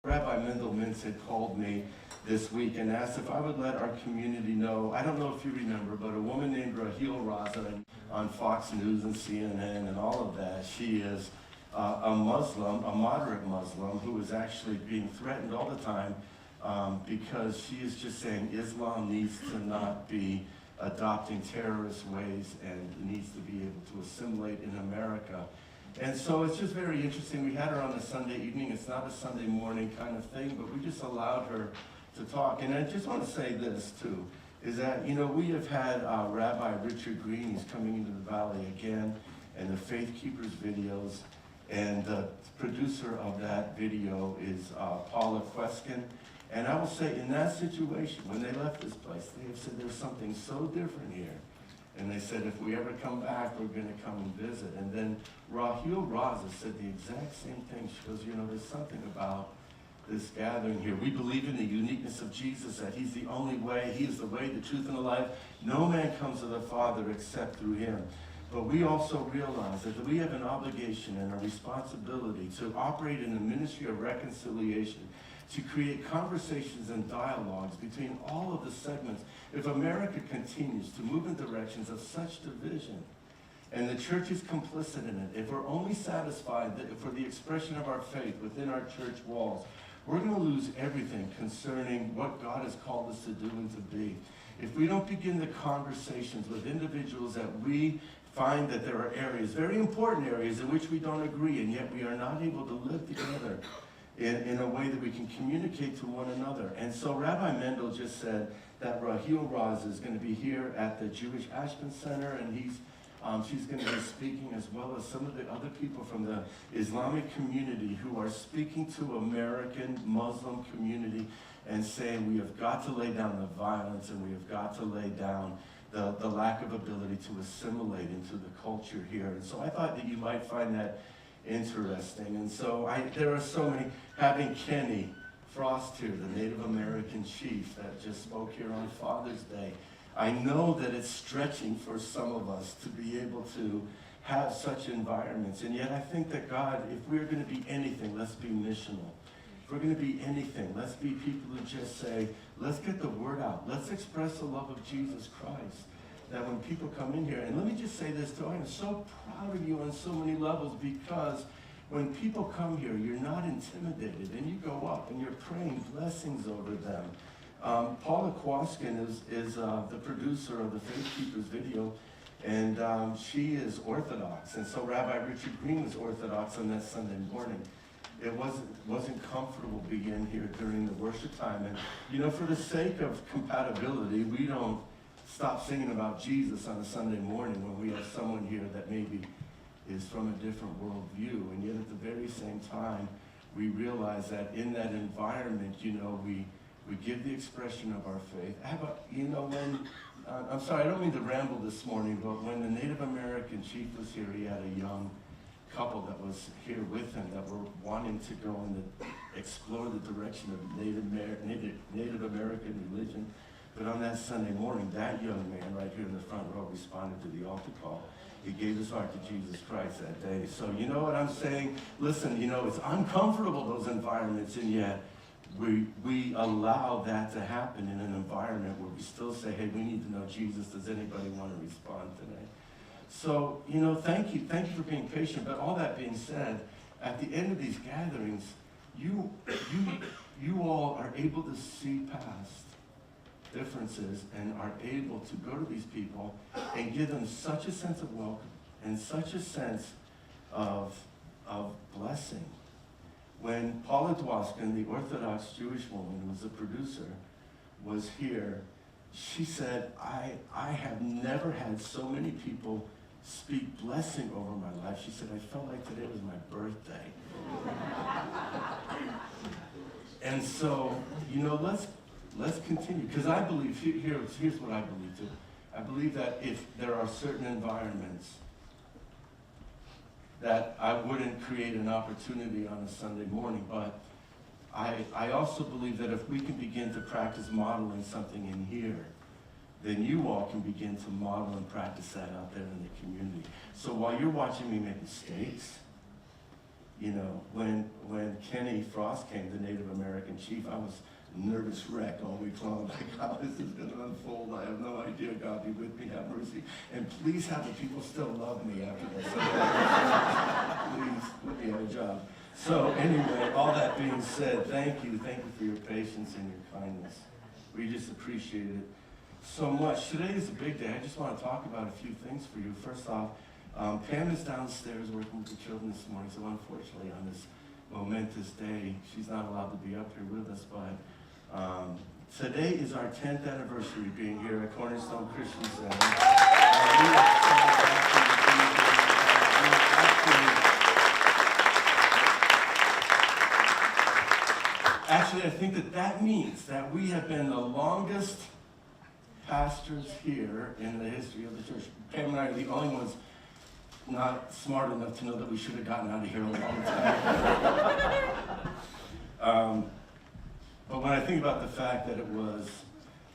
Rabbi Mendel Mintz had called me this week and asked if I would let our community know. I don't know if you remember, but a woman named Raheel Raza on Fox News and CNN and all of that, she is a Muslim, a moderate Muslim, who is actually being threatened all the time because she is just saying Islam needs to not be adopting terrorist ways and needs to be able to assimilate in America. And so it's just very interesting. We had her on a Sunday evening. It's not a Sunday morning kind of thing, but we just allowed her to talk. And I just want to say this, too, is that, you know, we have had Rabbi Richard Green. He's coming into the Valley again, and the Faith Keepers videos. And the producer of that video is Paula Queskin. And I will say, in that situation, when they left this place, they have said there's something so different here. And they said, if we ever come back, we're going to come and visit. And then Raheel Raza said the exact same thing. She goes, you know, there's something about this gathering here. We believe in the uniqueness of Jesus, that he's the only way. He is the way, the truth, and the life. No man comes to the Father except through him. But we also realize that we have an obligation and a responsibility to operate in the ministry of reconciliation, to create conversations and dialogues between all of the segments. If America continues to move in directions of such division, and the church is complicit in it, if we're only satisfied for the expression of our faith within our church walls, we're going to lose everything concerning what God has called us to do and to be. If we don't begin the conversations with individuals that we find that there are areas, very important areas, in which we don't agree, and yet we are not able to live together in a way that we can communicate to one another. And so Rabbi Mendel just said that Raheel Raza is going to be here at the Jewish Ashman Center, and she's going to be speaking, as well as some of the other people from the Islamic community who are speaking to American Muslim community and saying we have got to lay down the violence and we have got to lay down the lack of ability to assimilate into the culture here. And so I thought that you might find that interesting. And so there are so many, having Kenny Frost here, the Native American chief that just spoke here on Father's Day. I know that it's stretching for some of us to be able to have such environments. And yet I think that God, if we're going to be anything, let's be missional. If we're going to be anything, let's be people who just say, let's get the word out. Let's express the love of Jesus Christ. That when people come in here, and let me just say this too, I'm so proud of you on so many levels, because when people come here, you're not intimidated, and you go up and you're praying blessings over them. Paula Kwaskin is the producer of the Faith Keepers video, and she is Orthodox, and so Rabbi Richard Green was Orthodox on that Sunday morning. It wasn't comfortable being here during the worship time, and you know, for the sake of compatibility, we don't stop singing about Jesus on a Sunday morning when we have someone here that maybe is from a different worldview. And yet at the very same time, we realize that in that environment, you know, we give the expression of our faith. I'm sorry, I don't mean to ramble this morning, but when the Native American chief was here, he had a young couple that was here with him that were wanting to go and explore the direction of Native American religion. But on that Sunday morning, that young man right here in the front row responded to the altar call. He gave his heart to Jesus Christ that day. So you know what I'm saying? Listen, you know, it's uncomfortable, those environments, and yet we allow that to happen in an environment where we still say, hey, we need to know Jesus. Does anybody want to respond today? So, you know, thank you for being patient. But all that being said, at the end of these gatherings, you all are able to see past differences and are able to go to these people and give them such a sense of welcome and such a sense of blessing. When Paula Dwoskin, the Orthodox Jewish woman who was the producer, was here, she said, I have never had so many people speak blessing over my life. She said, I felt like today was my birthday. And so, you know, let's continue, because I believe, here's what I believe too. I believe that if there are certain environments that I wouldn't create an opportunity on a Sunday morning, but I also believe that if we can begin to practice modeling something in here, then you all can begin to model and practice that out there in the community. So while you're watching me make mistakes, You know, when Kenny Frost came, the Native American chief, I was a nervous wreck all week long, like how this is going to unfold. I have no idea. God be with me, have mercy. And please have the people still love me after this. Please put me on a job. So anyway, all that being said, thank you for your patience and your kindness. We just appreciate it so much. Today is a big day. I just want to talk about a few things for you. First off, Pam is downstairs working with the children this morning, so unfortunately on this momentous day, she's not allowed to be up here with us, but today is our 10th anniversary being here at Cornerstone Christian Center. Actually, I think that means that we have been the longest pastors here in the history of the church. Pam and I are the only ones not smart enough to know that we should have gotten out of here a long time. But when I think about the fact that it was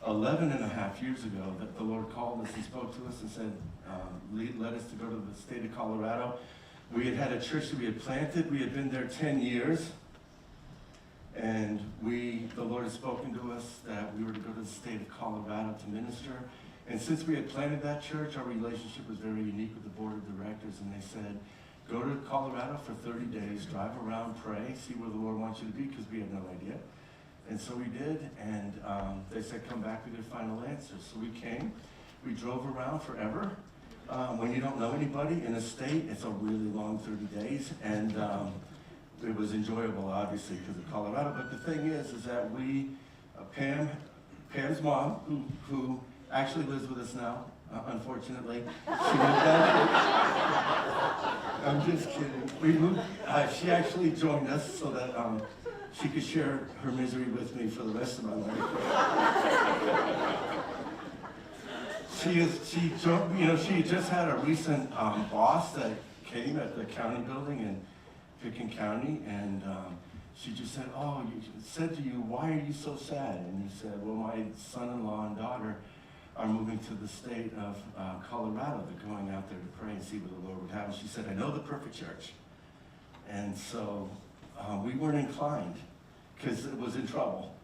11 and a half years ago that the Lord called us and spoke to us and said, led us to go to the state of Colorado. We had a church that we had planted. We had been there 10 years. And the Lord had spoken to us that we were to go to the state of Colorado to minister. And since we had planted that church, our relationship was very unique with the board of directors. And they said, go to Colorado for 30 days, drive around, pray, see where the Lord wants you to be, because we had no idea. And so we did, and they said, come back with your final answers. So we came, we drove around forever. When you don't know anybody in a state, it's a really long 30 days. And it was enjoyable, obviously, because of Colorado. But the thing is that we, Pam's mom, who actually lives with us now, unfortunately. She moved out. I'm just kidding. She actually joined us so that she could share her misery with me for the rest of my life. She just had a recent boss that came at the county building in Picken County, and she just said, oh, you said to you, why are you so sad? And you said, well, my son-in-law and daughter are moving to the state of Colorado. They're going out there to pray and see what the Lord would have. And she said, I know the perfect church. And so we weren't inclined because it was in trouble.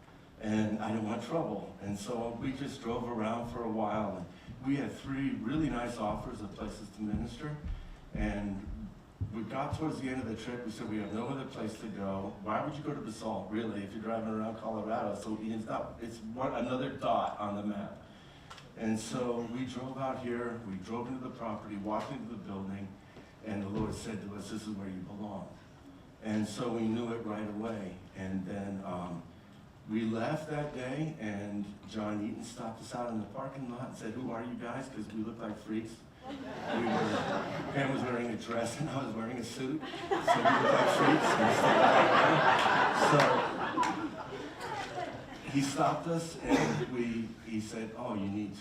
And I didn't want trouble. And so we just drove around for a while. And we had 3 really nice offers of places to minister. And we got towards the end of the trip, we said, we have no other place to go. Why would you go to Basalt, really, if you're driving around Colorado? So it's another dot on the map. And so we drove out here, we drove into the property, walked into the building, and the Lord said to us, this is where you belong. And so we knew it right away. And then we left that day, and John Eaton stopped us out in the parking lot and said, who are you guys? Because we looked like freaks. Pam was wearing a dress and I was wearing a suit, so we looked like freaks. So he stopped us and he said, "Oh, you need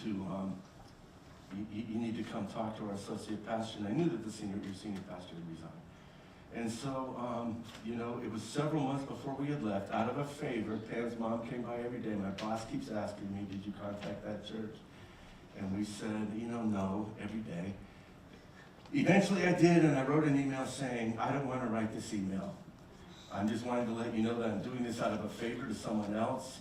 to come talk to our associate pastor." And I knew that your senior pastor had resigned. And so, it was several months before we had left. Out of a favor, Pam's mom came by every day. My boss keeps asking me, "Did you contact that church?" And we said, no, every day. Eventually I did, and I wrote an email saying, I don't want to write this email. I'm just wanting to let you know that I'm doing this out of a favor to someone else.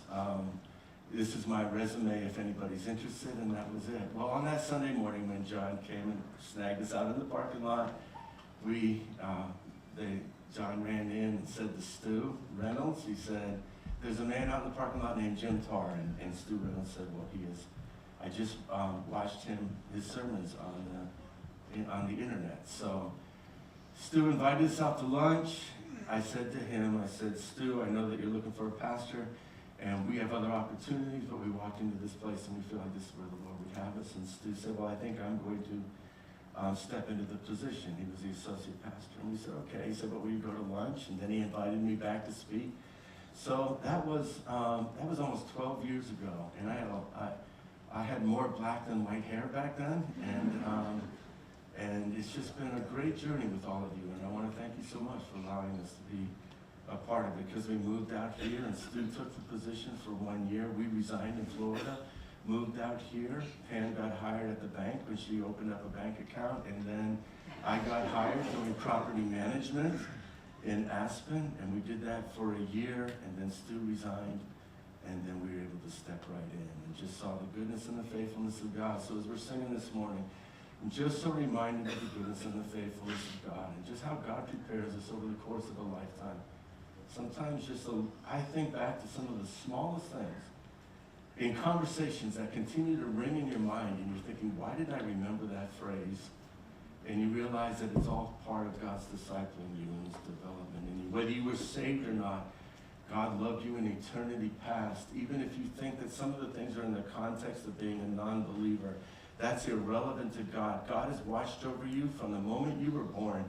This is my resume if anybody's interested, and that was it. Well, on that Sunday morning when John came and snagged us out in the parking lot, John ran in and said to Stu Reynolds, he said, there's a man out in the parking lot named Jim Tarr, and Stu Reynolds said, well, he is. I just watched his sermons on the internet. So Stu invited us out to lunch. I said to him, Stu, I know that you're looking for a pastor, and we have other opportunities, but we walked into this place and we feel like this is where the Lord would have us. And Stu said, well, I think I'm going to step into the position. He was the associate pastor. And we said, okay. He said, but will you go to lunch? And then he invited me back to speak. So that was almost 12 years ago, and I had more black than white hair back then, and it's just been a great journey with all of you, and I want to thank you so much for allowing us to be a part of it, because we moved out here, and Stu took the position for 1 year. We resigned in Florida, moved out here. Pam got hired at the bank when she opened up a bank account, and then I got hired doing property management. in Aspen, and we did that for a year, and then Stu resigned, and then we were able to step right in and just saw the goodness and the faithfulness of God. So as we're singing this morning, I'm just so reminded of the goodness and the faithfulness of God, and just how God prepares us over the course of a lifetime. Sometimes I think back to some of the smallest things in conversations that continue to ring in your mind, and you're thinking, why did I remember that phrase? And you realize that it's all part of God's discipling you and His development in you. Whether you were saved or not, God loved you in eternity past. Even if you think that some of the things are in the context of being a non-believer, that's irrelevant to God. God has watched over you from the moment you were born.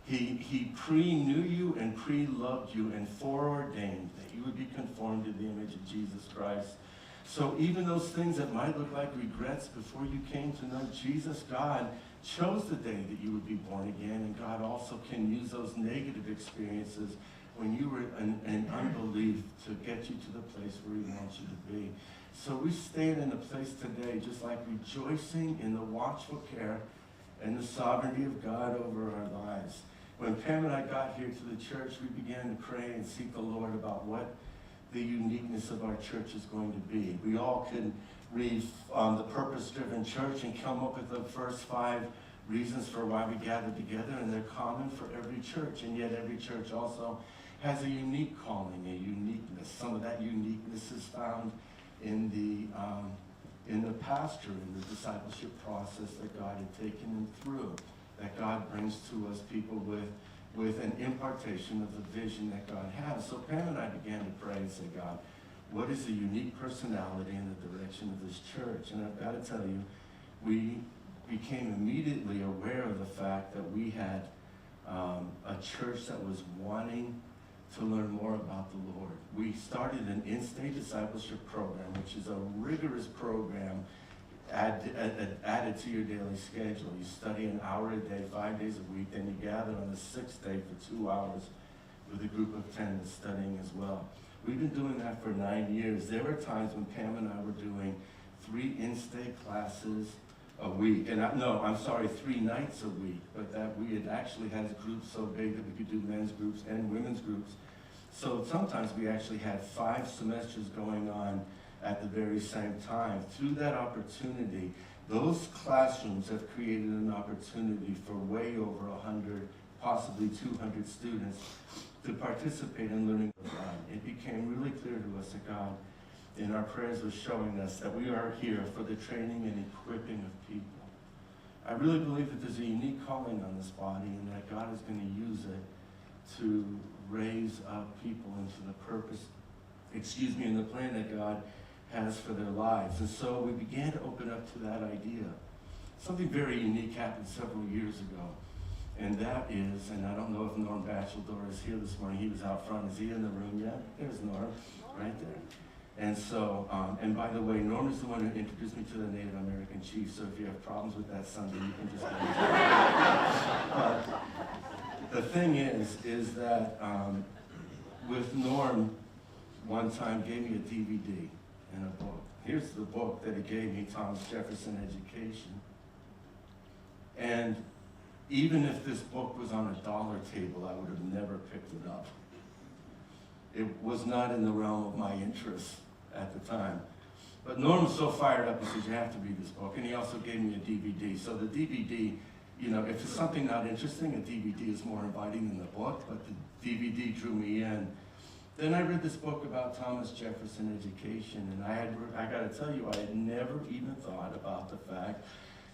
He pre-knew you and pre-loved you and foreordained that you would be conformed to the image of Jesus Christ. So even those things that might look like regrets before you came to know Jesus, God chose the day that you would be born again, and God also can use those negative experiences when you were in unbelief to get you to the place where He wants you to be. So we stand in a place today just like rejoicing in the watchful care and the sovereignty of God over our lives. When Pam and I got here to the church, we began to pray and seek the Lord about what the uniqueness of our church is going to be. We all could read the Purpose-Driven Church and come up with the first 5 reasons for why we gather together, and they're common for every church, and yet every church also has a unique calling, a uniqueness. Some of that uniqueness is found in the pastor, in the discipleship process that God had taken them through, that God brings to us people with an impartation of the vision that God has. So Pam and I began to pray and say, God, what is the unique personality and the direction of this church? And I've got to tell you, we became immediately aware of the fact that we had a church that was wanting to learn more about the Lord. We started an in-state discipleship program, which is a rigorous program added to your daily schedule. You study an hour a day, 5 days a week, then you gather on the 6th day for 2 hours with a group of 10 that's studying as well. We've been doing that for 9 years. There were times when Pam and I were doing 3 in-state classes a week. And 3 nights a week, but that we had actually had groups so big that we could do men's groups and women's groups. So sometimes we actually had 5 semesters going on at the very same time. Through that opportunity, those classrooms have created an opportunity for way over 100, possibly 200 students to participate in learning of God. It became really clear to us that God, in our prayers, was showing us that we are here for the training and equipping of people. I really believe that there's a unique calling on this body, and that God is going to use it to raise up people into the purpose, in the plan that God has for their lives. And so we began to open up to that idea. Something very unique happened several years ago. And that is, and I don't know if Norm Batcheldor is here this morning. He was out front. Is he in the room yet? There's Norm, right there. And so, and by the way, Norm is the one who introduced me to the Native American chief. So if you have problems with that Sunday, you can just the thing is that with Norm, one time gave me a DVD and a book. Here's the book that he gave me, Thomas Jefferson Education. And even if this book was on a dollar table, I would have never picked it up. It was not in the realm of my interest at the time. But Norm was so fired up, he said, you have to read this book. And he also gave me a DVD. So the DVD, if it's something not interesting, a DVD is more inviting than the book, but the DVD drew me in. Then I read this book about Thomas Jefferson Education, and I got to tell you, I had never even thought about the fact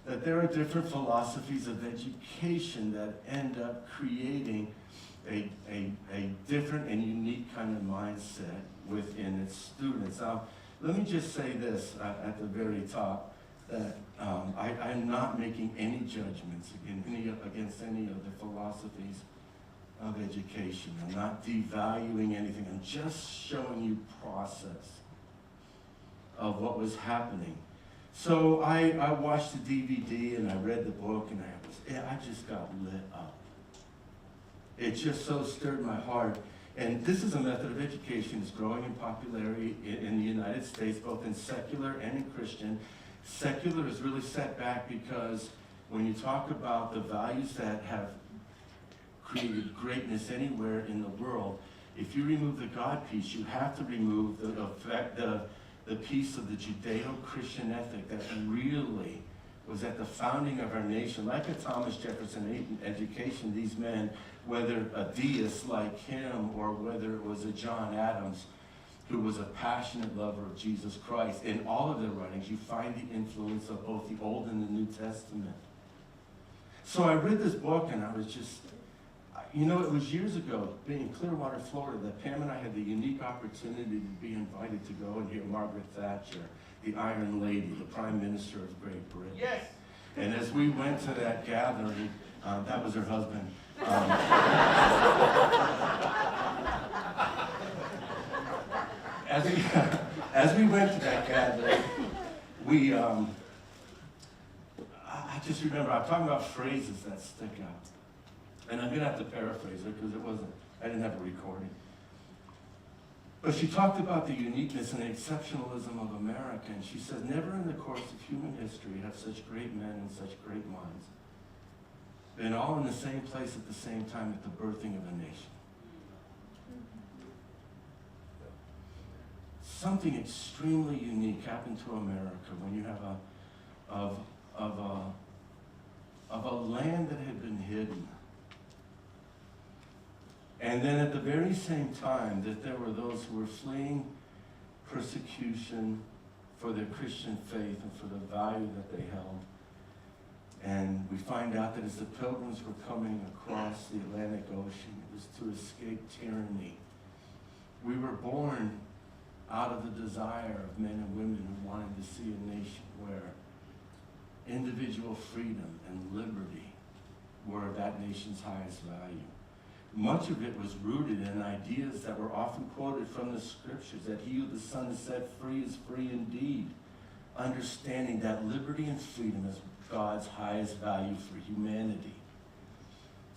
that there are different philosophies of education that end up creating a different and unique kind of mindset within its students. Now, let me just say this at the very top, that I'm not making any judgments against any of the philosophies of education. I'm not devaluing anything. I'm just showing you process of what was happening. So I watched the DVD and I read the book, and I just got lit up. It just so stirred my heart. And this is a method of education that's growing in popularity in the United States, both in secular and in Christian. Secular is really set back because when you talk about the values that have created greatness anywhere in the world. If you remove the God piece, you have to remove the piece of the Judeo-Christian ethic that really was at the founding of our nation. Like a Thomas Jefferson education, these men, whether a deist like him or whether it was a John Adams, who was a passionate lover of Jesus Christ, in all of their writings, you find the influence of both the Old and the New Testament. So I read this book and I was just, you know, it was years ago, being in Clearwater, Florida, that Pam and I had the unique opportunity to be invited to go and hear Margaret Thatcher, the Iron Lady, the Prime Minister of Great Britain. Yes. And as we went to that gathering, that was her husband. As we went to that gathering, I just remember, I'm talking about phrases that stick out. And I'm going to have to paraphrase her because I didn't have a recording. But she talked about the uniqueness and the exceptionalism of America, and she said, never in the course of human history have such great men and such great minds been all in the same place at the same time at the birthing of a nation. Something extremely unique happened to America when you have of a land that had been hidden. And then at the very same time that there were those who were fleeing persecution for their Christian faith and for the value that they held. And we find out that as the Pilgrims were coming across the Atlantic Ocean, it was to escape tyranny. We were born out of the desire of men and women who wanted to see a nation where individual freedom and liberty were that nation's highest value. Much of it was rooted in ideas that were often quoted from the scriptures, that he who the Son has set free is free indeed. Understanding that liberty and freedom is God's highest value for humanity.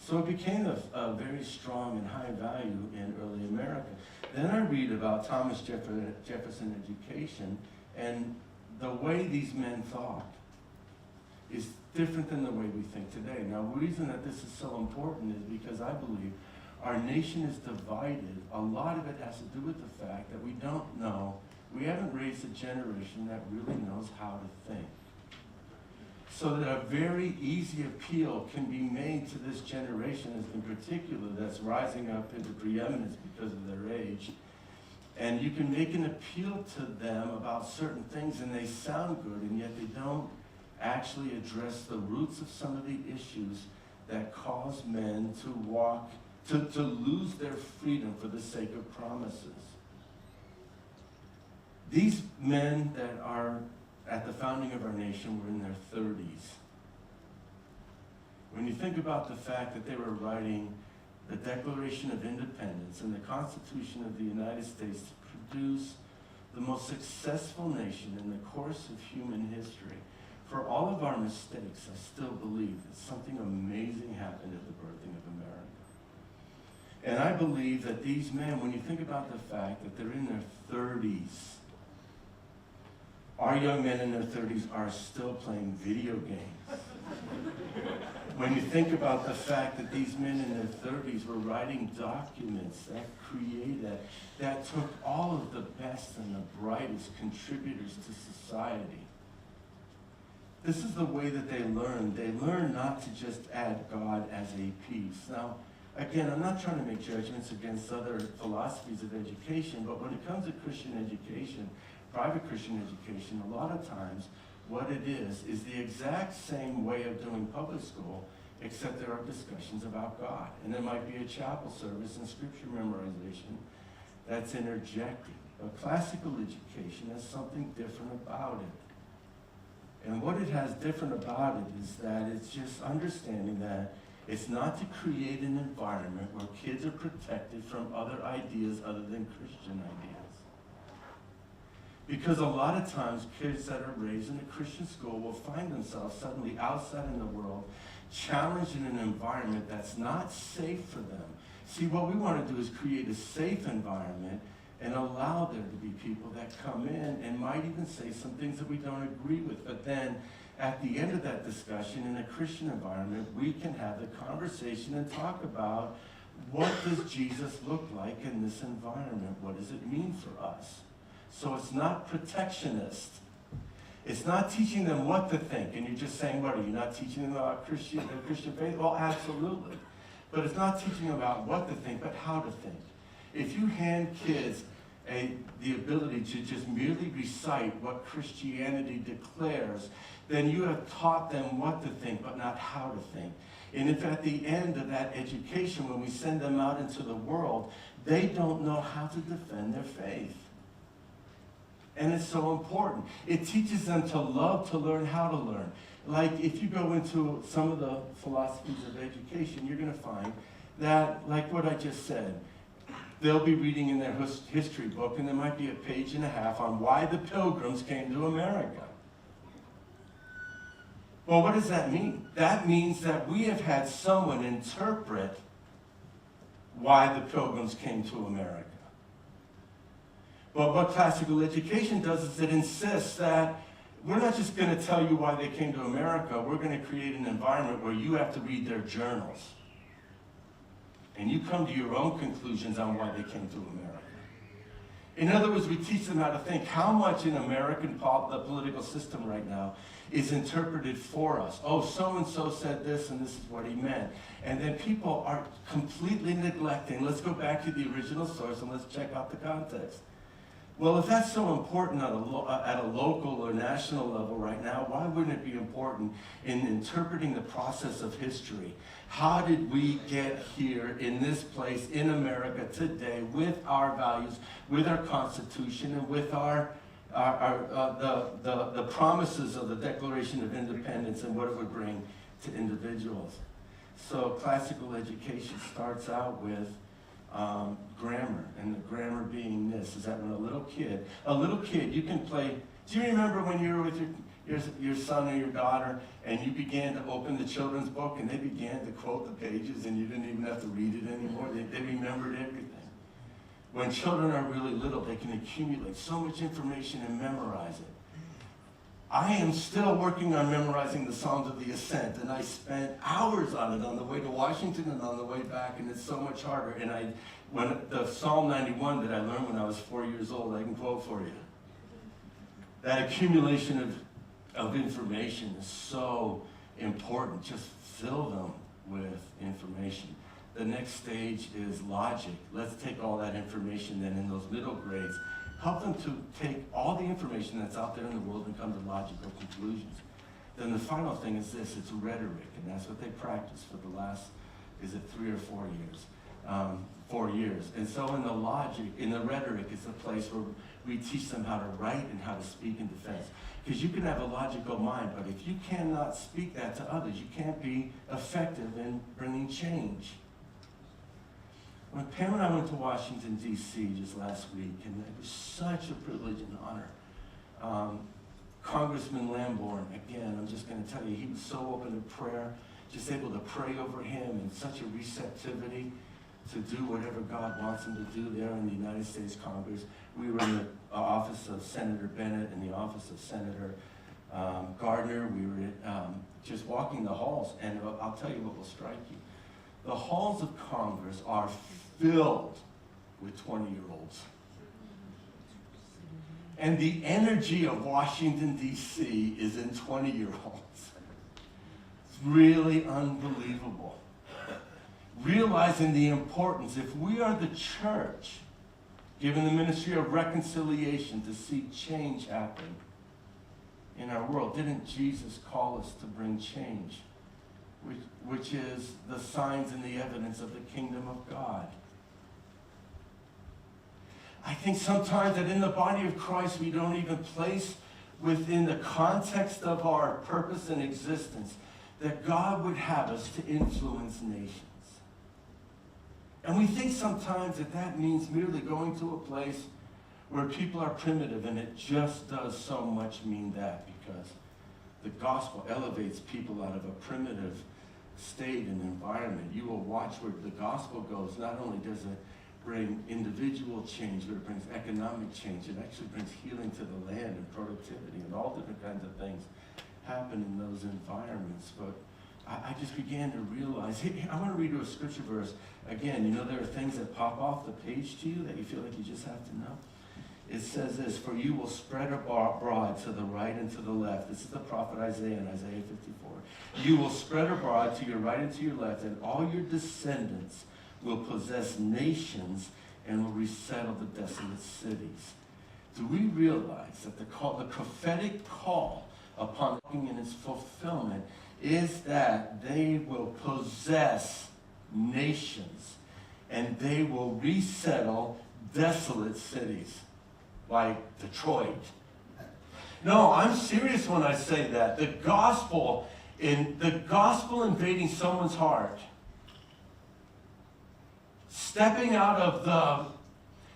So it became a very strong and high value in early America. Then I read about Thomas Jefferson education, and the way these men thought is different than the way we think today. Now, the reason that this is so important is because I believe our nation is divided. A lot of it has to do with the fact that we don't know, we haven't raised a generation that really knows how to think. So that a very easy appeal can be made to this generation in particular that's rising up into preeminence because of their age. And you can make an appeal to them about certain things and they sound good, and yet they don't actually address the roots of some of the issues that cause men to walk, to lose their freedom for the sake of promises. These men that are at the founding of our nation were in their 30s. When you think about the fact that they were writing the Declaration of Independence and the Constitution of the United States to produce the most successful nation in the course of human history, for all of our mistakes, I still believe that something amazing happened at the birthing of America. And I believe that these men, when you think about the fact that they're in their 30s, our young men in their 30s are still playing video games. When you think about the fact that these men in their 30s were writing documents that took all of the best and the brightest contributors to society. This is the way that they learn. They learn not to just add God as a piece. Now, again, I'm not trying to make judgments against other philosophies of education, but when it comes to Christian education, private Christian education, a lot of times what it is the exact same way of doing public school, except there are discussions about God. And there might be a chapel service and scripture memorization that's interjected. But classical education has something different about it. And what it has different about it is that it's just understanding that it's not to create an environment where kids are protected from other ideas other than Christian ideas. Because a lot of times kids that are raised in a Christian school will find themselves suddenly outside in the world, challenged in an environment that's not safe for them. See, what we want to do is create a safe environment and allow there to be people that come in and might even say some things that we don't agree with. But then at the end of that discussion, in a Christian environment, we can have the conversation and talk about, what does Jesus look like in this environment? What does it mean for us? So it's not protectionist. It's not teaching them what to think. And you're just saying, what, are you not teaching them about the Christian faith? Well, absolutely. But it's not teaching them about what to think, but how to think. If you hand kids the ability to just merely recite what Christianity declares, then you have taught them what to think, but not how to think. And if at the end of that education, when we send them out into the world, they don't know how to defend their faith. And it's so important. It teaches them to love to learn how to learn. Like, if you go into some of the philosophies of education, you're going to find that, like what I just said, they'll be reading in their history book, and there might be a page and a half on why the Pilgrims came to America. Well, what does that mean? That means that we have had someone interpret why the Pilgrims came to America. But what classical education does is it insists that we're not just going to tell you why they came to America, we're going to create an environment where you have to read their journals. And you come to your own conclusions on why they came to America. In other words, we teach them how to think. How much in American the political system right now is interpreted for us? Oh, so-and-so said this, and this is what he meant. And then people are completely neglecting. Let's go back to the original source and let's check out the context. Well, if that's so important at a local or national level right now, why wouldn't it be important in interpreting the process of history? How did we get here in this place in America today with our values, with our Constitution, and with the promises of the Declaration of Independence and what it would bring to individuals? So classical education starts out with grammar, and the grammar being this, is that when a little kid, you can play. Do you remember when you were with your son or your daughter, and you began to open the children's book, and they began to quote the pages, and you didn't even have to read it anymore? They remembered everything. When children are really little, they can accumulate so much information and memorize it. I am still working on memorizing the Psalms of the Ascent, and I spent hours on it on the way to Washington and on the way back, and it's so much harder. And when the Psalm 91 that I learned when I was 4 years old, I can quote for you. That accumulation of information is so important. Just fill them with information. The next stage is logic. Let's take all that information then in those middle grades, help them to take all the information that's out there in the world and come to logical conclusions. Then the final thing is this, it's rhetoric, and that's what they practice for the last, 3 or 4 years? 4 years. And so in the rhetoric is the place where we teach them how to write and how to speak in defense. Because you can have a logical mind, but if you cannot speak that to others, you can't be effective in bringing change. When Pam and I went to Washington, D.C. just last week, and it was such a privilege and honor. Congressman Lamborn, again, I'm just going to tell you, he was so open to prayer, just able to pray over him, and such a receptivity to do whatever God wants him to do there in the United States Congress. We were in the office of Senator Bennett and the office of Senator Gardner. We were just walking the halls, and I'll tell you what will strike you. The halls of Congress are filled with 20-year-olds. And the energy of Washington, D.C. is in 20-year-olds. It's really unbelievable. Realizing the importance, if we are the church, given the ministry of reconciliation to see change happen in our world, didn't Jesus call us to bring change? Which is the signs and the evidence of the kingdom of God. I think sometimes that in the body of Christ we don't even place within the context of our purpose and existence that God would have us to influence nations. And we think sometimes that means merely going to a place where people are primitive, and it just does so much mean that, because the gospel elevates people out of a primitive state and environment. You will watch where the gospel goes. Not only does it bring individual change, but it brings economic change. It actually brings healing to the land and productivity and all different kinds of things happen in those environments. But I just began to realize, hey, I want to read you a scripture verse. Again, you know, there are things that pop off the page to you that you feel like you just have to know. It says this, for you will spread abroad to the right and to the left. This is the prophet Isaiah in Isaiah 54. You will spread abroad to your right and to your left, and all your descendants will possess nations and will resettle the desolate cities. Do we realize that the prophetic call upon walking in its fulfillment is that they will possess nations and they will resettle desolate cities like Detroit? No, I'm serious when I say that. The gospel invading someone's heart, stepping out of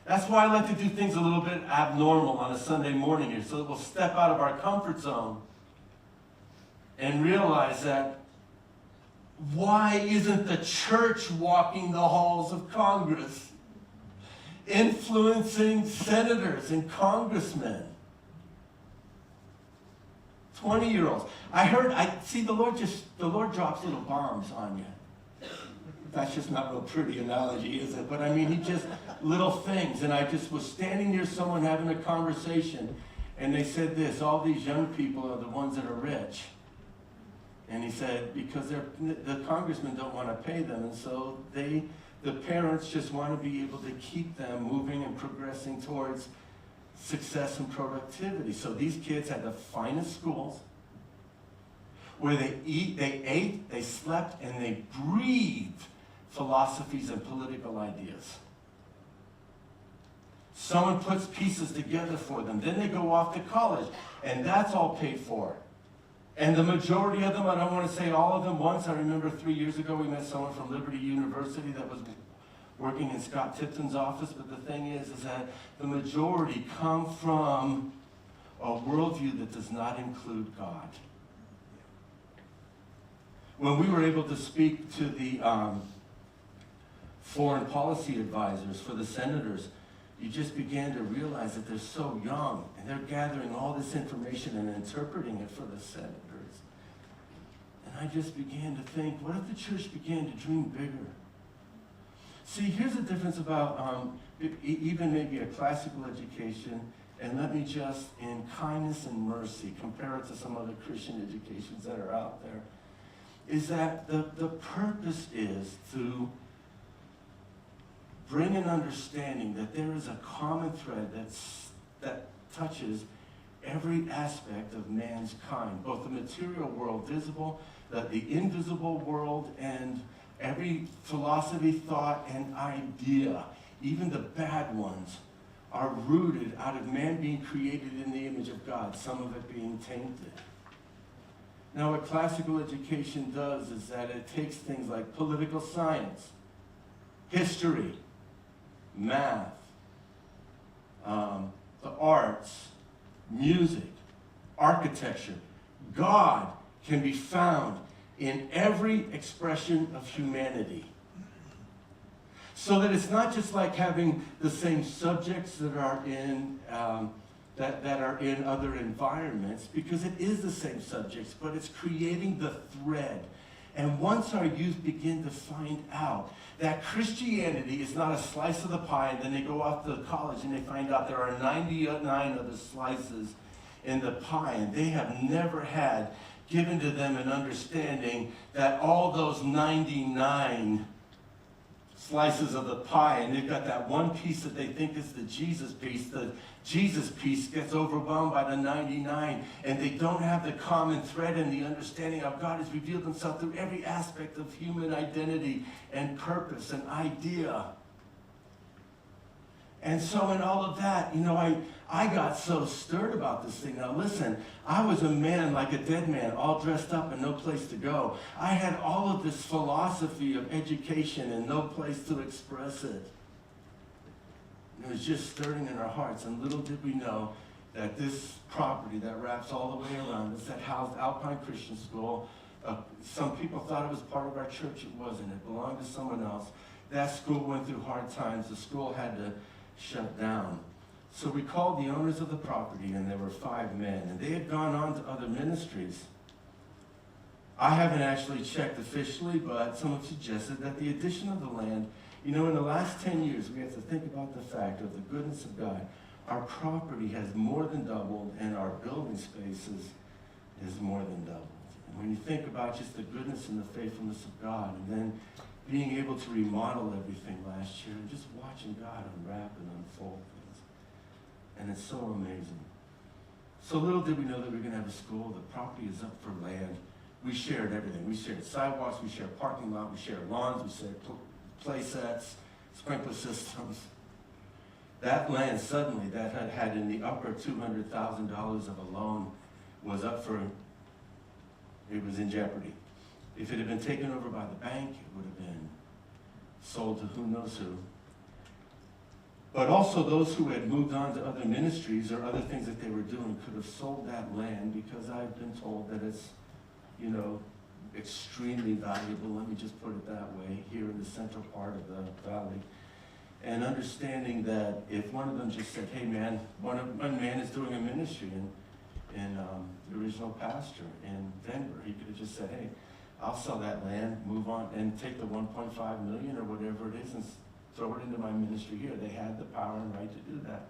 that's why I like to do things a little bit abnormal on a Sunday morning here, so that we'll step out of our comfort zone and realize that why isn't the church walking the halls of Congress, influencing senators and congressmen, 20-year-olds? The Lord drops little bombs on you. That's just not a real pretty analogy, is it? But I mean, he just, little things. And I just was standing near someone having a conversation, and they said this, all these young people are the ones that are rich. And he said, because the congressmen don't want to pay them, and so the parents just want to be able to keep them moving and progressing towards success and productivity. So these kids had the finest schools, where they ate, they slept, and they breathed philosophies and political ideas. Someone puts pieces together for them. Then they go off to college, and that's all paid for. And the majority of them, I don't want to say all of them, once I remember 3 years ago we met someone from Liberty University that was working in Scott Tipton's office, but the thing is that the majority come from a worldview that does not include God. When we were able to speak to the foreign policy advisors for the senators, you just began to realize that they're so young, and they're gathering all this information and interpreting it for the senators. And I just began to think, what if the church began to dream bigger? See, here's the difference about even maybe a classical education, and let me just, in kindness and mercy, compare it to some other Christian educations that are out there, is that the purpose is to bring an understanding that there is a common thread that touches every aspect of man's kind, both the material world, visible, the invisible world, and every philosophy, thought, and idea, even the bad ones, are rooted out of man being created in the image of God, some of it being tainted. Now, what classical education does is that it takes things like political science, history, math, the arts, music, architecture. God can be found in every expression of humanity. So that it's not just like having the same subjects that are in other environments, because it is the same subjects, but it's creating the thread. And once our youth begin to find out that Christianity is not a slice of the pie, and then they go off to college and they find out there are 99 other slices in the pie, and they have never had given to them an understanding that all those 99 slices of the pie, and they've got that one piece that they think is the Jesus piece gets overwhelmed by the 99, and they don't have the common thread and the understanding of God has revealed himself through every aspect of human identity and purpose and idea. And so in all of that, I got so stirred about this thing. Now listen, I was a man like a dead man, all dressed up and no place to go. I had all of this philosophy of education and no place to express it. It was just stirring in our hearts, and little did we know that this property that wraps all the way around us, that housed Alpine Christian School, some people thought it was part of our church. It wasn't. It belonged to someone else. That school went through hard times. The school had to shut down. So we called the owners of the property, and there were 5 men, and they had gone on to other ministries. I haven't actually checked officially, but someone suggested that the addition of the land, in the last 10 years, we have to think about the fact of the goodness of God. Our property has more than doubled, and our building spaces is more than doubled. And when you think about just the goodness and the faithfulness of God, and then being able to remodel everything last year, and just watching God unwrap and unfold things. And it's so amazing. So little did we know that we were going to have a school. The property is up for land. We shared everything. We shared sidewalks, we shared parking lot, we shared lawns, we shared play sets, sprinkler systems. That land suddenly, that had in the upper $200,000 of a loan, was up for, it was in jeopardy. If it had been taken over by the bank, it would have been sold to who knows who. But also those who had moved on to other ministries or other things that they were doing could have sold that land, because I've been told that it's, extremely valuable, let me just put it that way, here in the central part of the valley. And understanding that if one of them just said, hey man, one man is doing a ministry in the original pastor in Denver, he could have just said, hey, I'll sell that land, move on, and take the 1.5 million or whatever it is and throw it into my ministry here. They had the power and right to do that.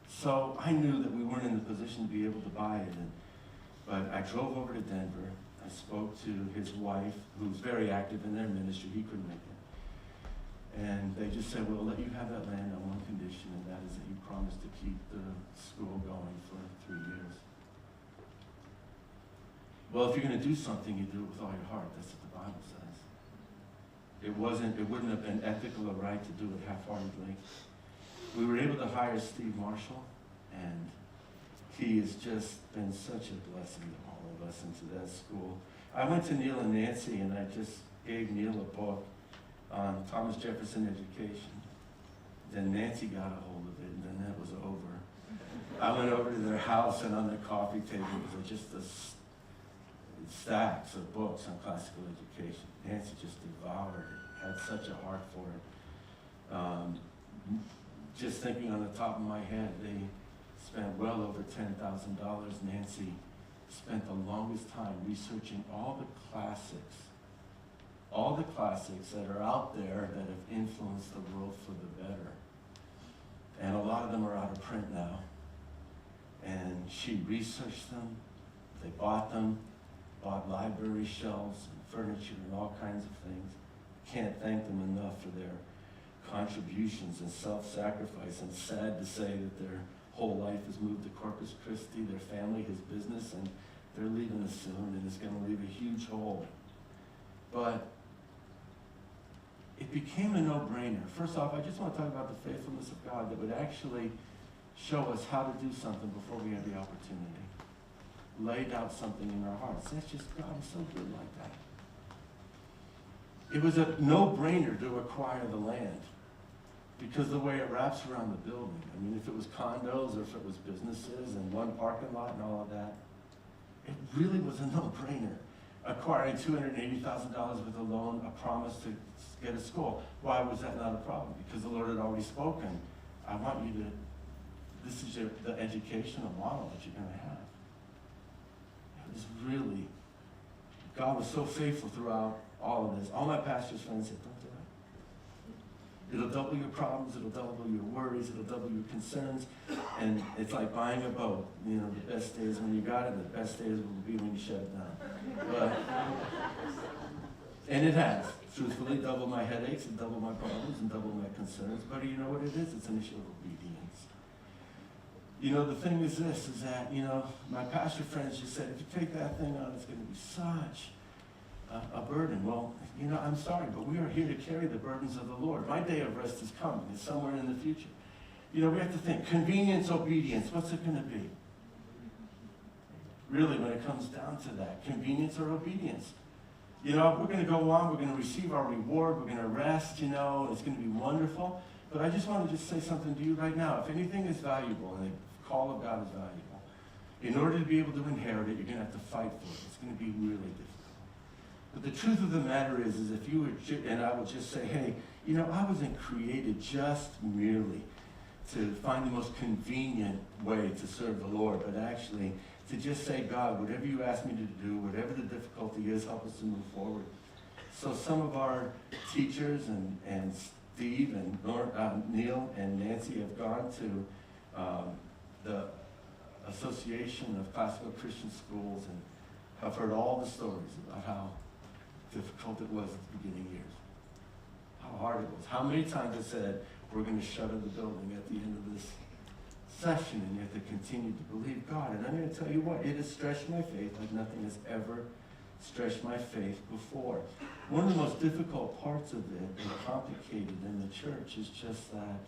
So I knew that we weren't in the position to be able to buy it. But I drove over to Denver. I spoke to his wife, who's very active in their ministry. He couldn't make it. And they just said, we'll let you have that land on one condition, and that is that you promise to keep the school going for 3 years. Well, if you're going to do something, you do it with all your heart. That's what the Bible says. It wouldn't have been ethical or right to do it half-heartedly. We were able to hire Steve Marshall, and he has just been such a blessing to all of us and to that school. I went to Neil and Nancy, and I just gave Neil a book on Thomas Jefferson education. Then Nancy got a hold of it, and then that was over. I went over to their house, and on their coffee table was just stacks of books on classical education. Nancy just devoured it, had such a heart for it. Just thinking on the top of my head, they spent well over $10,000. Nancy spent the longest time researching all the classics that are out there that have influenced the world for the better. And a lot of them are out of print now. And she researched them, they bought library shelves and furniture and all kinds of things. Can't thank them enough for their contributions and self-sacrifice. And sad to say that their whole life has moved to Corpus Christi, their family, his business, and they're leaving us soon, and it's going to leave a huge hole. But it became a no-brainer. First off, I just want to talk about the faithfulness of God that would actually show us how to do something before we have the opportunity. Laid out something in our hearts. That's just, God is so good like that. It was a no-brainer to acquire the land because the way it wraps around the building. I mean, if it was condos or if it was businesses and one parking lot and all of that, it really was a no-brainer. Acquiring $280,000 with a loan, a promise to get a school. Why was that not a problem? Because the Lord had already spoken. I want you to, this is the educational model that you're going to have. It was really, God was so faithful throughout all of this. All my pastor's friends said, don't do it. It'll double your problems, it'll double your worries, it'll double your concerns. And it's like buying a boat. You know, the best days when you got it, the best days will be when you shut it down. And it has. Truthfully, doubled my headaches and doubled my problems and doubled my concerns. But you know what it is? It's an issue of obedience. You know, the thing is this, is that, you know, my pastor friends just said, if you take that thing on, it's going to be such a burden. Well, you know, I'm sorry, but we are here to carry the burdens of the Lord. My day of rest is coming. It's somewhere in the future. You know, we have to think, convenience, obedience, what's it going to be? Really, when it comes down to that, convenience or obedience. You know, we're going to go on, we're going to receive our reward, we're going to rest, you know, it's going to be wonderful. But I just want to just say something to you right now. If anything is valuable, and the call of God is valuable, in order to be able to inherit it, you're going to have to fight for it. It's going to be really difficult. But the truth of the matter is if you were, and I would just say, hey, you know, I wasn't created just merely to find the most convenient way to serve the Lord, but actually to just say, God, whatever you ask me to do, whatever the difficulty is, help us to move forward. So some of our teachers and Steve and Neil and Nancy have gone to the Association of Classical Christian Schools and have heard all the stories about how difficult it was at the beginning years, how hard it was, how many times it said, we're going to shutter the building at the end of this session, and you have to continue to believe God. And I'm going to tell you what, it has stretched my faith like nothing has ever stretched my faith before. One of the most difficult parts of it, and complicated in the church, is just that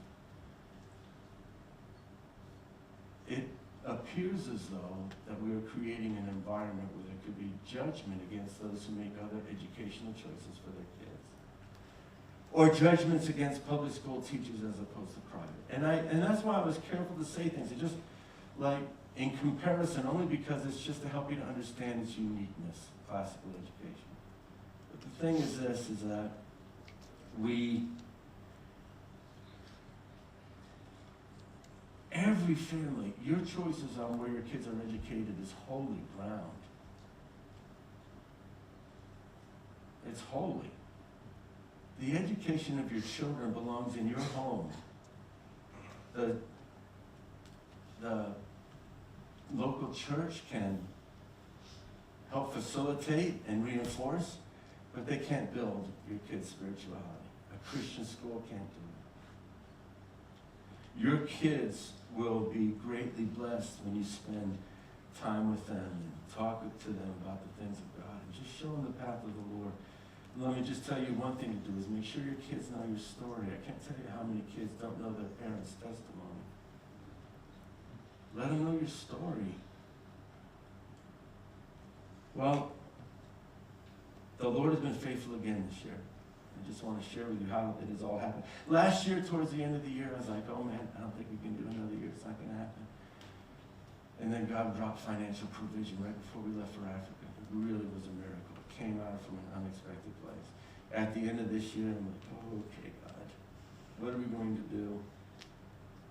it appears as though that we are creating an environment where there could be judgment against those who make other educational choices for their kids, or judgments against public school teachers as opposed to private. And that's why I was careful to say things. It just, like, in comparison, only because it's just to help you to understand its uniqueness, classical education. But the thing is this, is that every family, your choices on where your kids are educated is holy ground. It's holy. The education of your children belongs in your home. The local church can help facilitate and reinforce, but they can't build your kids' spirituality. A Christian school can't do it. Your kids will be greatly blessed when you spend time with them and talk to them about the things of God and just show them the path of the Lord. Let me just tell you one thing to do is make sure your kids know your story. I can't tell you how many kids don't know their parents' testimony. Let them know your story. Well, the Lord has been faithful again this year. I just want to share with you how it has all happened. Last year, towards the end of the year, I was like, oh man, I don't think we can do another year. It's not going to happen. And then God dropped financial provision right before we left for Africa. It really was a miracle. It came out from an unexpected place. At the end of this year, I'm like, oh, okay, God, what are we going to do?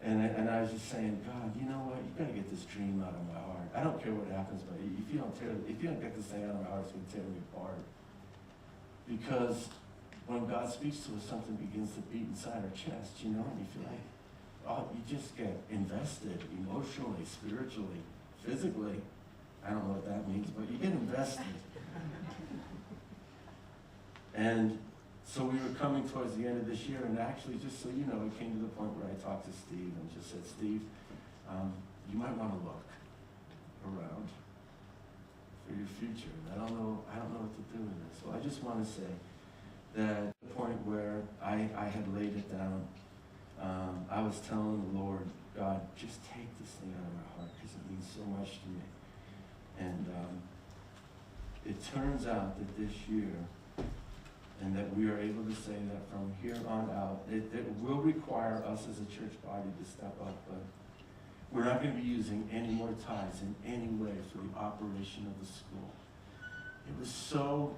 And I was just saying, God, you know what? You got to get this dream out of my heart. I don't care what happens, but if you don't get this thing out of my heart, it's going to tear me apart. Because when God speaks to us, something begins to beat inside our chest, you know, and you feel like, oh, you just get invested emotionally, spiritually, physically. I don't know what that means, but you get invested. And so we were coming towards the end of this year, and actually, just so you know, it came to the point where I talked to Steve and just said, Steve, you might want to look around for your future. And I don't know what to do with this. So I just want to say that the point where I had laid it down, I was telling the Lord, God, just take this thing out of my heart because it means so much to me. And it turns out that this year, and that we are able to say that from here on out, it will require us as a church body to step up, but we're not going to be using any more tithes in any way for the operation of the school. It was so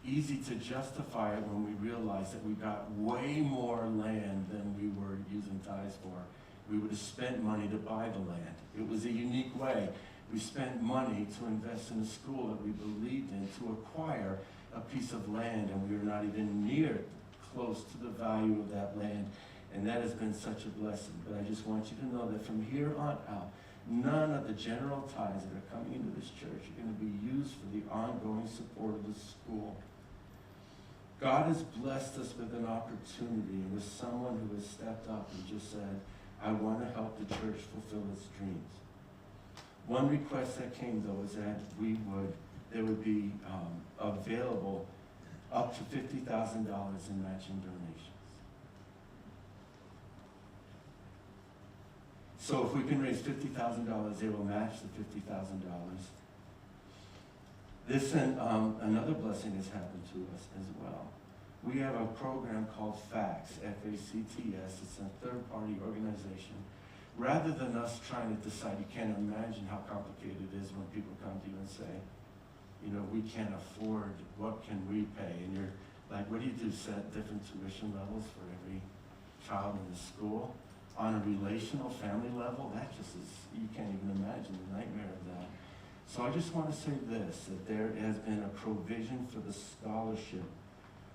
easy to justify it when we realized that we got way more land than we were using tithes for. We would have spent money to buy the land. It was a unique way. We spent money to invest in a school that we believed in, to acquire a piece of land, and we were not even near close to the value of that land, and that has been such a blessing. But I just want you to know that from here on out, none of the general tithes that are coming into this church are going to be used for the ongoing support of the school. God has blessed us with an opportunity and with someone who has stepped up and just said, I want to help the church fulfill its dreams. One request that came, though, is that there would be available up to $50,000 in matching donations. So if we can raise $50,000, they will match the $50,000. This and another blessing has happened to us as well. We have a program called FACTS, F-A-C-T-S. It's a third-party organization. Rather than us trying to decide, you can't imagine how complicated it is when people come to you and say, you know, we can't afford, what can we pay? And you're like, what do you do, set different tuition levels for every child in the school? On a relational family level, that just is, you can't even imagine the nightmare of that. So I just want to say this, that there has been a provision for the scholarship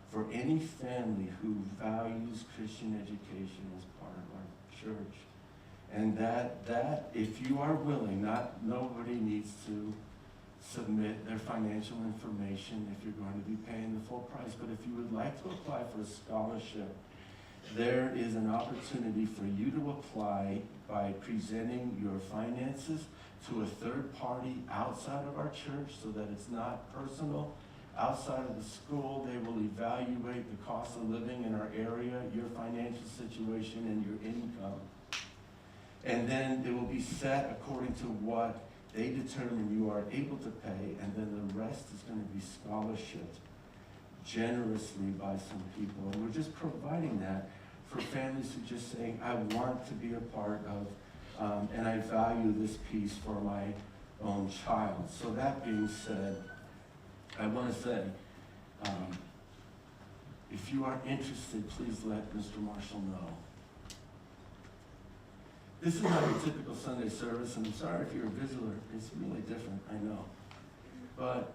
for any family who values Christian education as part of our church. And that if you are willing, nobody needs to submit their financial information if you're going to be paying the full price. But if you would like to apply for a scholarship, there is an opportunity for you to apply by presenting your finances to a third party outside of our church so that it's not personal. Outside of the school, they will evaluate the cost of living in our area, your financial situation, and your income. And then it will be set according to what they determine you are able to pay, and then the rest is going to be scholarshiped generously by some people. And we're just providing that for families who just saying, I want to be a part of, and I value this piece for my own child. So that being said, I want to say, if you are interested, please let Mr. Marshall know. This is not a typical Sunday service, and I'm sorry if you're a visitor. It's really different, I know. But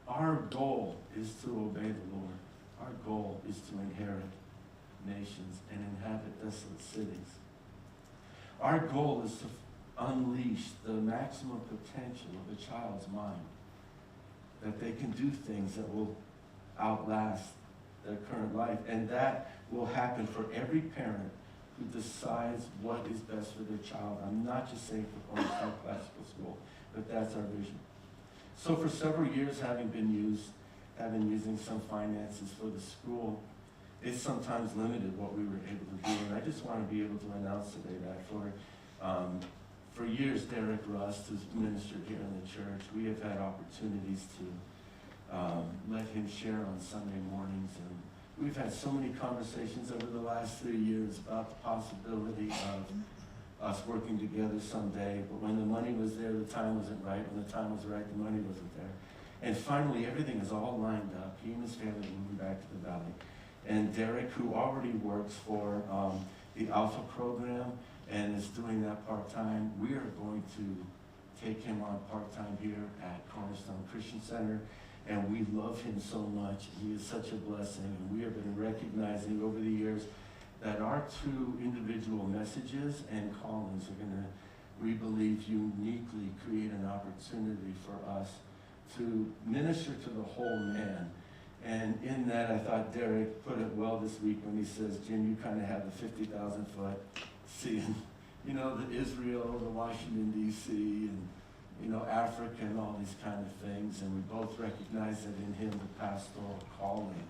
our goal is to obey the Lord. Our goal is to inherit nations and inhabit desolate cities. Our goal is to unleash the maximum potential of a child's mind, that they can do things that will outlast their current life. And that will happen for every parent who decides what is best for their child. I'm not just saying for Cornerstone Classical School, but that's our vision. So for several years, having been using some finances for the school, it's sometimes limited what we were able to do. And I just want to be able to announce today that for years, Derek Rust, who's ministered here in the church, we have had opportunities to let him share on Sunday mornings. And we've had so many conversations over the last 3 years about the possibility of us working together someday. But when the money was there, the time wasn't right. When the time was right, the money wasn't there. And finally, everything is all lined up. He and his family are moving back to the valley. And Derek, who already works for the Alpha program and is doing that part-time, we are going to take him on part-time here at Cornerstone Christian Center. And we love him so much. He is such a blessing. And we have been recognizing over the years that our two individual messages and callings are going to, we believe, uniquely create an opportunity for us to minister to the whole man. And in that, I thought Derek put it well this week when he says, Jim, you kind of have the 50,000 foot seeing, you know, the Israel, the Washington, D.C., and, you know, Africa and all these kind of things. And we both recognize that in him, the pastoral calling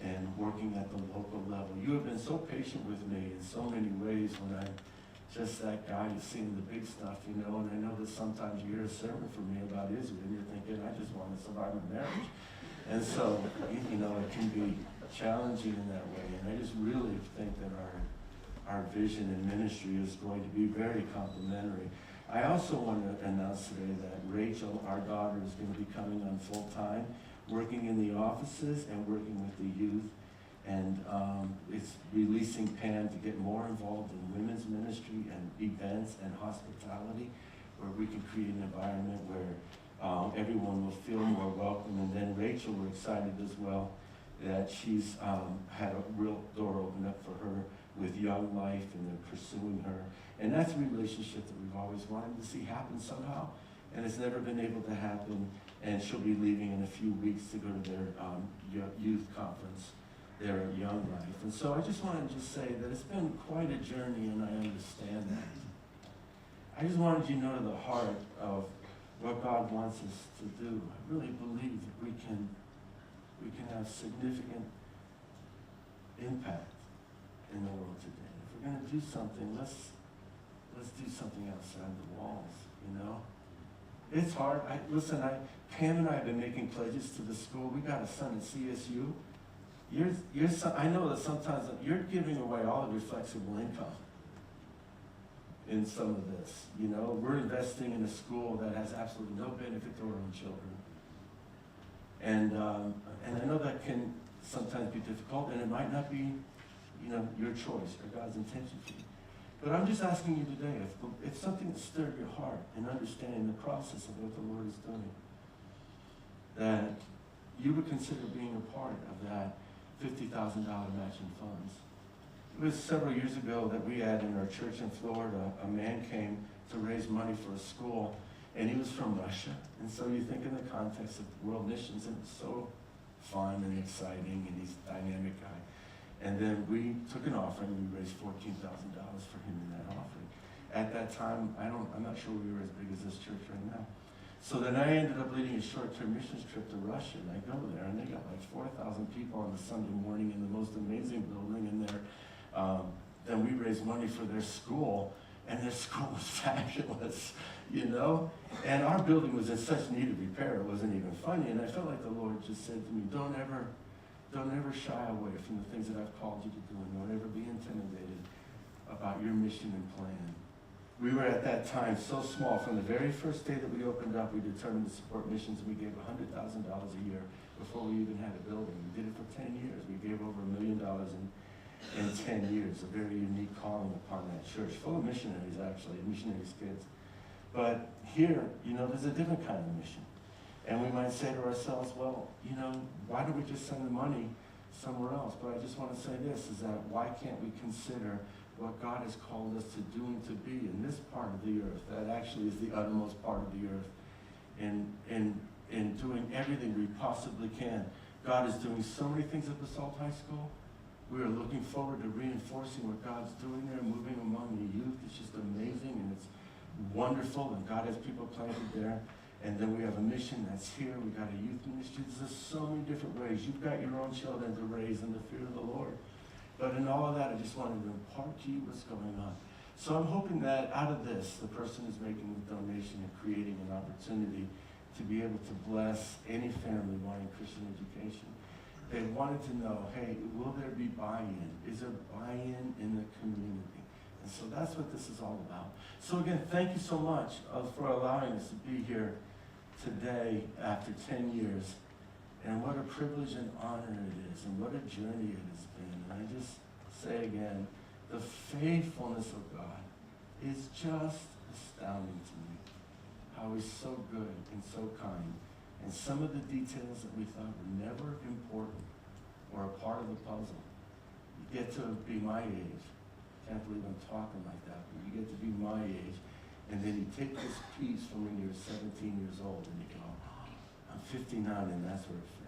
and working at the local level. You have been so patient with me in so many ways when I'm just that guy who's seeing the big stuff, you know. And I know that sometimes you hear a sermon from me about Israel and you're thinking, I just want to survive my marriage. And so, you know, it can be challenging in that way. And I just really think that our vision and ministry is going to be very complementary. I also want to announce today that Rachel, our daughter, is going to be coming on full time, working in the offices and working with the youth. And it's releasing Pam to get more involved in women's ministry and events and hospitality, where we can create an environment where everyone will feel more welcome. And then Rachel, we're excited as well that she's had a real door open up for her with Young Life, and they're pursuing her. And that's a relationship that we've always wanted to see happen somehow, and it's never been able to happen. And she'll be leaving in a few weeks to go to their youth conference there at Young Life. And so I just wanted to say that it's been quite a journey, and I understand that. I just wanted you to know to the heart of what God wants us to do. I really believe that we can have significant impact in the world today. If we're going to do something, let's do something outside the walls, you know? It's hard. Pam and I have been making pledges to the school. We got a son at CSU. Your son, I know that sometimes you're giving away all of your flexible income in some of this. You know, we're investing in a school that has absolutely no benefit to our own children. And I know that can sometimes be difficult, and it might not be, you know, your choice or God's intention for you. But I'm just asking you today, if something that stirred your heart in understanding the process of what the Lord is doing, that you would consider being a part of that $50,000 matching funds. It was several years ago that we had in our church in Florida, a man came to raise money for a school, and he was from Russia. And so you think in the context of world missions, and it's so fun and exciting, and he's a dynamic guy. And then we took an offering, and we raised $14,000 for him in that offering. At that time, I'm not sure we were as big as this church right now. So then I ended up leading a short-term missions trip to Russia, and I go there, and they got like 4,000 people on a Sunday morning in the most amazing building in there. Then we raised money for their school, and their school was fabulous, you know? And our building was in such need of repair, it wasn't even funny, and I felt like the Lord just said to me, don't ever shy away from the things that I've called you to do, and don't ever be intimidated about your mission and plan. We were at that time so small. From the very first day that we opened up, we determined to support missions, and we gave $100,000 a year before we even had a building. We did it for 10 years. We gave over $1 million in 10 years, a very unique calling upon that church, full of missionaries actually, missionaries' kids. But here, you know, there's a different kind of mission. And we might say to ourselves, well, you know, why don't we just send the money somewhere else? But I just want to say this, is that why can't we consider what God has called us to do and to be in this part of the earth, that actually is the uttermost part of the earth, in doing everything we possibly can. God is doing so many things at Basalt High School. We are looking forward to reinforcing what God's doing there, moving among the youth. It's just amazing, and it's wonderful, and God has people planted there. And then we have a mission that's here. We got a youth ministry. There's so many different ways. You've got your own children to raise in the fear of the Lord. But in all of that, I just wanted to impart to you what's going on. So I'm hoping that out of this, the person is making the donation and creating an opportunity to be able to bless any family wanting Christian education. They wanted to know, hey, will there be buy-in? Is there buy-in in the community? And so that's what this is all about. So again, thank you so much for allowing us to be here today after 10 years. And what a privilege and honor it is, and what a journey it has been. And I just say again, the faithfulness of God is just astounding to me. How he's so good and so kind. And some of the details that we thought were never important or a part of the puzzle. You get to be my age. Can't believe I'm talking like that, but you get to be my age, and then you take this piece from when you're 17 years old, and you go, I'm 59, and that's where it fits.